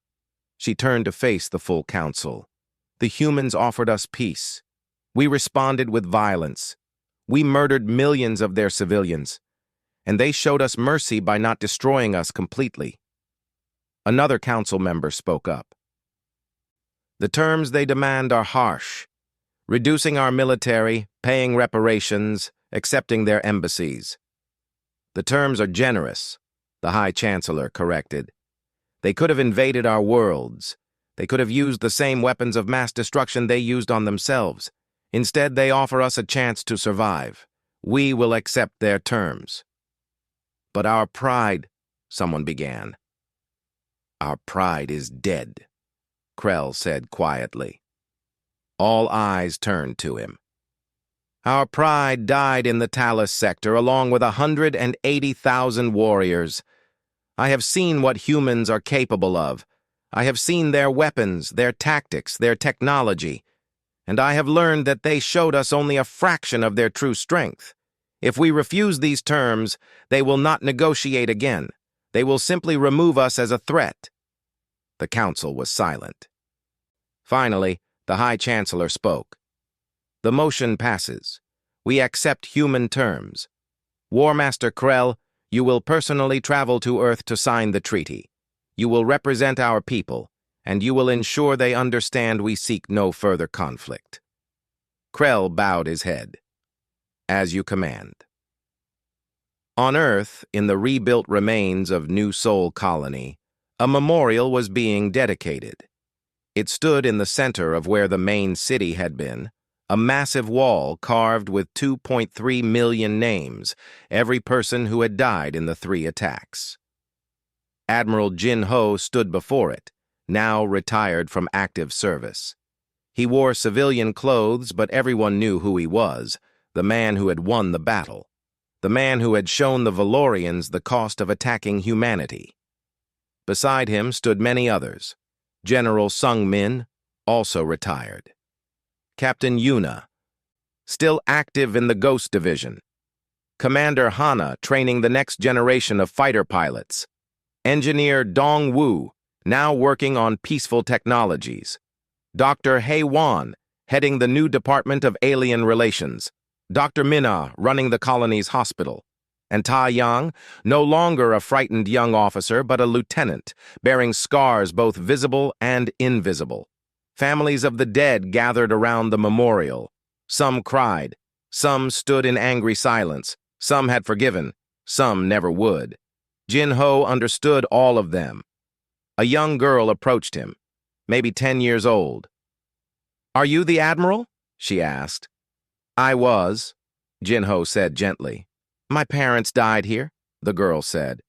She turned to face the full council. "The humans offered us peace. We responded with violence. We murdered millions of their civilians. And they showed us mercy by not destroying us completely." Another council member spoke up. "The terms they demand are harsh. Reducing our military, paying reparations, accepting their embassies." "The terms are generous," the High Chancellor corrected. "They could have invaded our worlds. They could have used the same weapons of mass destruction they used on themselves. Instead, they offer us a chance to survive. We will accept their terms." "But our pride," someone began. "Our pride is dead," Krell said quietly. All eyes turned to him. "Our pride died in the Talus sector along with 180,000 warriors. I have seen what humans are capable of. I have seen their weapons, their tactics, their technology. And I have learned that they showed us only a fraction of their true strength. If we refuse these terms, they will not negotiate again. They will simply remove us as a threat." The council was silent. Finally, the High Chancellor spoke. "The motion passes. We accept human terms. War Master Krell, you will personally travel to Earth to sign the treaty. You will represent our people, and you will ensure they understand we seek no further conflict." Krell bowed his head. "As you command." On Earth, in the rebuilt remains of New Sol Colony, a memorial was being dedicated. It stood in the center of where the main city had been, a massive wall carved with 2.3 million names, every person who had died in the 3 attacks. Admiral Jin Ho stood before it, now retired from active service. He wore civilian clothes, but everyone knew who he was, the man who had won the battle, the man who had shown the Valorians the cost of attacking humanity. Beside him stood many others. General Sung Min, also retired. Captain Yuna, still active in the Ghost Division. Commander Hana, training the next generation of fighter pilots. Engineer Dong Wu, now working on peaceful technologies. Dr. Hei Wan, heading the new Department of Alien Relations. Dr. Minna, running the colony's hospital. And Tai Yang, no longer a frightened young officer, but a lieutenant, bearing scars both visible and invisible. Families of the dead gathered around the memorial. Some cried. Some stood in angry silence. Some had forgiven. Some never would. Jin-Ho understood all of them. A young girl approached him, maybe 10 years old. "Are you the Admiral?" she asked. "I was," Jin-Ho said gently. "My parents died here," the girl said.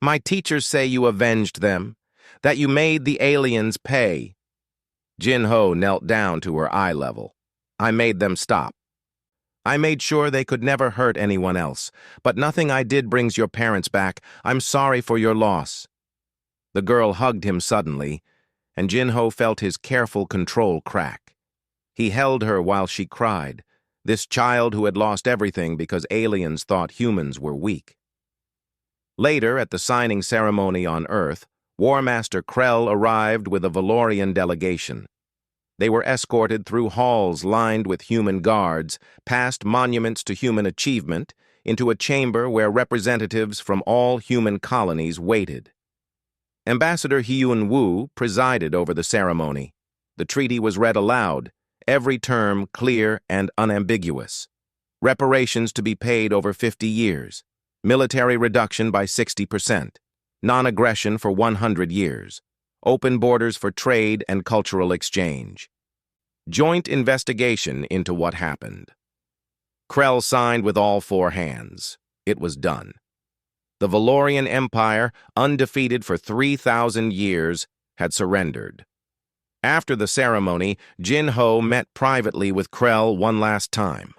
"My teachers say you avenged them, that you made the aliens pay." Jin-Ho knelt down to her eye level. "I made them stop. I made sure they could never hurt anyone else, but nothing I did brings your parents back. I'm sorry for your loss." The girl hugged him suddenly, and Jin-Ho felt his careful control crack. He held her while she cried, this child who had lost everything because aliens thought humans were weak. Later, at the signing ceremony on Earth, War Master Krell arrived with a Valorian delegation. They were escorted through halls lined with human guards, past monuments to human achievement, into a chamber where representatives from all human colonies waited. Ambassador Hyun-woo presided over the ceremony. The treaty was read aloud, every term clear and unambiguous. Reparations to be paid over 50 years. Military reduction by 60%. Non-aggression for 100 years. Open borders for trade and cultural exchange. Joint investigation into what happened. Krell signed with all four hands. It was done. The Valorian Empire, undefeated for 3,000 years, had surrendered. After the ceremony, Jin-Ho met privately with Krell one last time.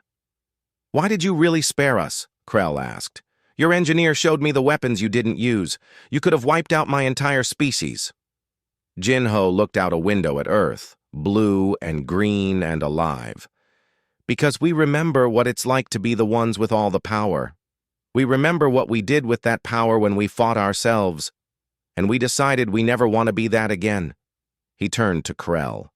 "Why did you really spare us?" Krell asked. "Your engineer showed me the weapons you didn't use. You could have wiped out my entire species." Jin-Ho looked out a window at Earth, blue and green and alive. "Because we remember what it's like to be the ones with all the power. We remember what we did with that power when we fought ourselves, and we decided we never want to be that again." He turned to Krell.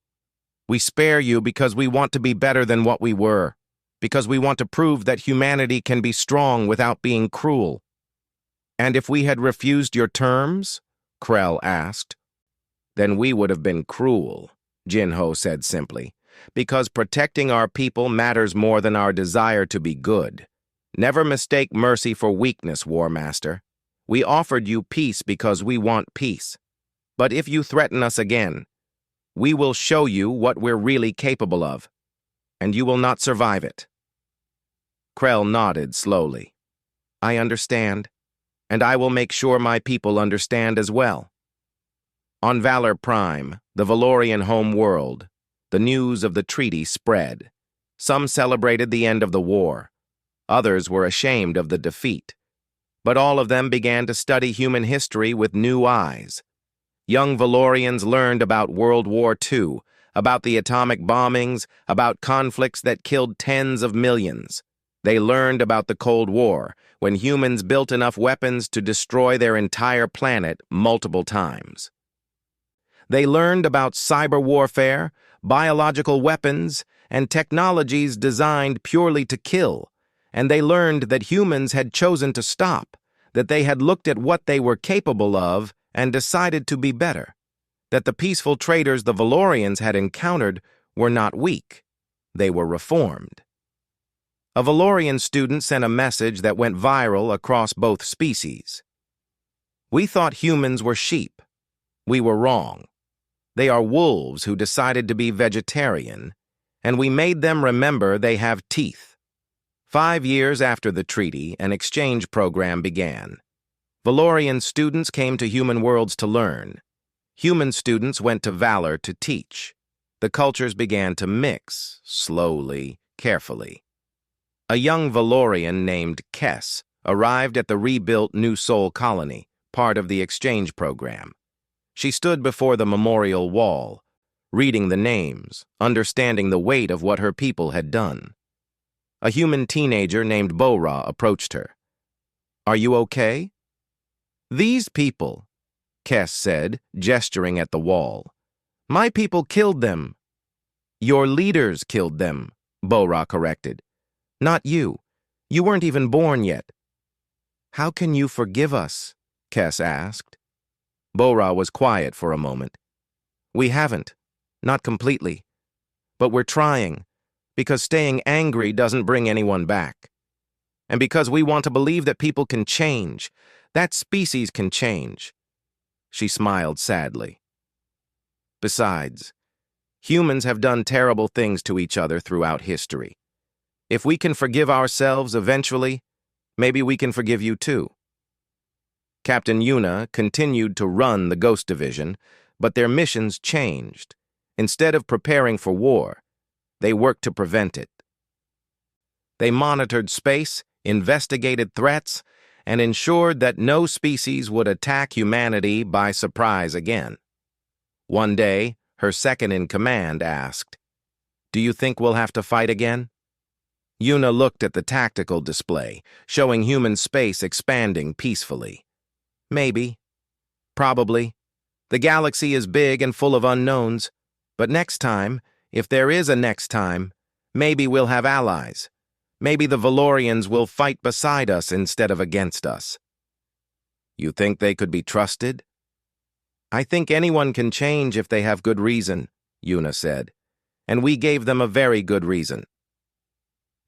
"We spare you because we want to be better than what we were, because we want to prove that humanity can be strong without being cruel." "And if we had refused your terms?" Krell asked. "Then we would have been cruel," Jin-Ho said simply, "because protecting our people matters more than our desire to be good. Never mistake mercy for weakness, War Master. We offered you peace because we want peace. But if you threaten us again, we will show you what we're really capable of, and you will not survive it." Krell nodded slowly. "I understand, and I will make sure my people understand as well." On Valor Prime, the Valorian home world, the news of the treaty spread. Some celebrated the end of the war. Others were ashamed of the defeat. But all of them began to study human history with new eyes. Young Valorians learned about World War II, about the atomic bombings, about conflicts that killed tens of millions. They learned about the Cold War, when humans built enough weapons to destroy their entire planet multiple times. They learned about cyber warfare, biological weapons, and technologies designed purely to kill, and they learned that humans had chosen to stop, that they had looked at what they were capable of and decided to be better, that the peaceful traders the Valorians had encountered were not weak, they were reformed. A Valorian student sent a message that went viral across both species. "We thought humans were sheep. We were wrong. They are wolves who decided to be vegetarian, and we made them remember they have teeth." 5 years after the treaty, an exchange program began. Valorian students came to human worlds to learn. Human students went to Valor to teach. The cultures began to mix, slowly, carefully. A young Valorian named Kess arrived at the rebuilt New Sol colony, part of the exchange program. She stood before the memorial wall, reading the names, understanding the weight of what her people had done. A human teenager named Bora approached her. "Are you okay?" "These people," Kess said, gesturing at the wall. "My people killed them." "Your leaders killed them," Bora corrected. "Not you. You weren't even born yet." "How can you forgive us?" Kess asked. Bora was quiet for a moment. "We haven't. Not completely. But we're trying, because staying angry doesn't bring anyone back." And because we want to believe that people can change, that species can change. She smiled sadly. Besides, humans have done terrible things to each other throughout history. If we can forgive ourselves eventually, maybe we can forgive you too. Captain Yuna continued to run the Ghost Division, but their missions changed. Instead of preparing for war, they worked to prevent it. They monitored space, investigated threats, and ensured that no species would attack humanity by surprise again. One day, her second-in-command asked, "Do you think we'll have to fight again?" Yuna looked at the tactical display, showing human space expanding peacefully. Maybe. Probably. The galaxy is big and full of unknowns, but next time, if there is a next time, maybe we'll have allies. Maybe the Valorians will fight beside us instead of against us. You think they could be trusted? I think anyone can change if they have good reason, Yuna said, and we gave them a very good reason.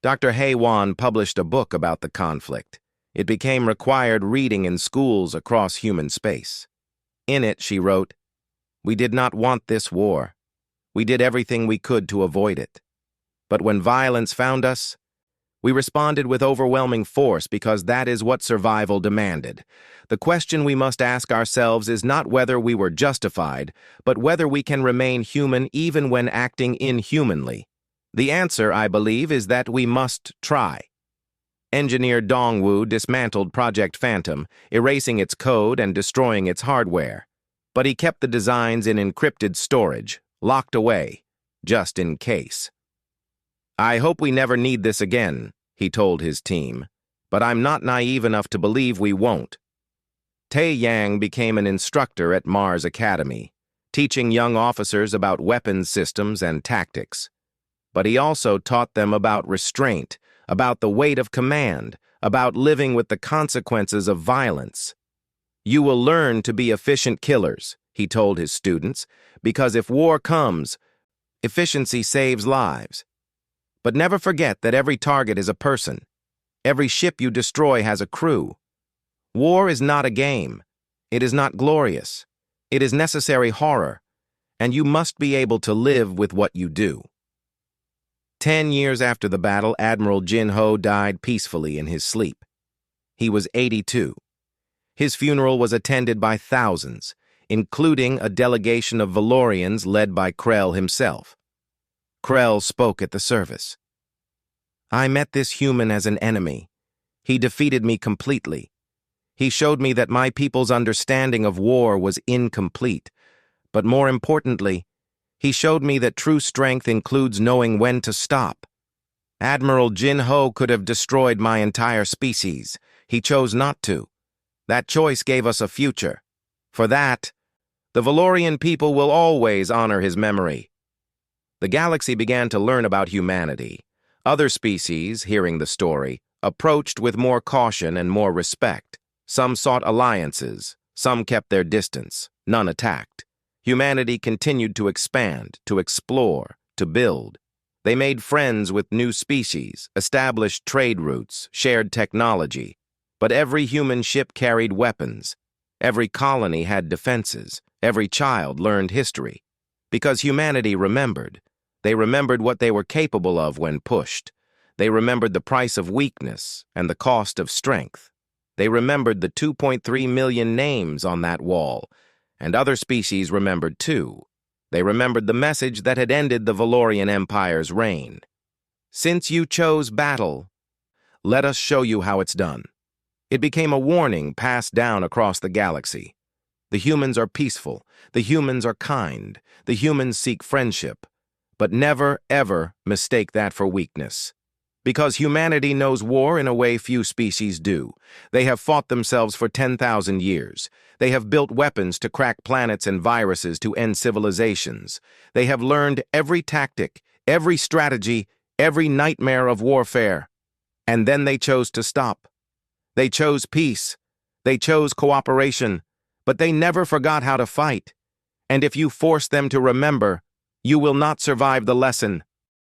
Dr. HFY published a book about the conflict. It became required reading in schools across human space. In it, she wrote, "We did not want this war. We did everything we could to avoid it. But when violence found us, we responded with overwhelming force because that is what survival demanded. The question we must ask ourselves is not whether we were justified, but whether we can remain human even when acting inhumanly. The answer, I believe, is that we must try." Engineer Dongwu dismantled Project Phantom, erasing its code and destroying its hardware. But he kept the designs in encrypted storage, locked away, just in case. "I hope we never need this again," he told his team, "but I'm not naive enough to believe we won't." Tae Yang became an instructor at Mars Academy, teaching young officers about weapons systems and tactics. But he also taught them about restraint, about the weight of command, about living with the consequences of violence. "You will learn to be efficient killers," he told his students, "because if war comes, efficiency saves lives. But never forget that every target is a person. Every ship you destroy has a crew. War is not a game. It is not glorious. It is necessary horror, and you must be able to live with what you do." 10 years after the battle, Admiral Jin Ho died peacefully in his sleep. He was 82. His funeral was attended by thousands, including a delegation of Valorians led by Krell himself. Krell spoke at the service. "I met this human as an enemy. He defeated me completely. He showed me that my people's understanding of war was incomplete, but more importantly, he showed me that true strength includes knowing when to stop. Admiral Jin Ho could have destroyed my entire species. He chose not to. That choice gave us a future. For that, the Valorian people will always honor his memory." The galaxy began to learn about humanity. Other species, hearing the story, approached with more caution and more respect. Some sought alliances, some kept their distance, none attacked. Humanity continued to expand, to explore, to build. They made friends with new species, established trade routes, shared technology. But every human ship carried weapons. Every colony had defenses. Every child learned history. Because humanity remembered. They remembered what they were capable of when pushed. They remembered the price of weakness and the cost of strength. They remembered the 2.3 million names on that wall. And other species remembered too. They remembered the message that had ended the Valorian Empire's reign. "Since you chose battle, let us show you how it's done." It became a warning passed down across the galaxy. The humans are peaceful. The humans are kind. The humans seek friendship. But never, ever mistake that for weakness. Because humanity knows war in a way few species do. They have fought themselves for 10,000 years. They have built weapons to crack planets and viruses to end civilizations. They have learned every tactic, every strategy, every nightmare of warfare. And then they chose to stop. They chose peace. They chose cooperation. But they never forgot how to fight. And if you force them to remember, you will not survive the lesson.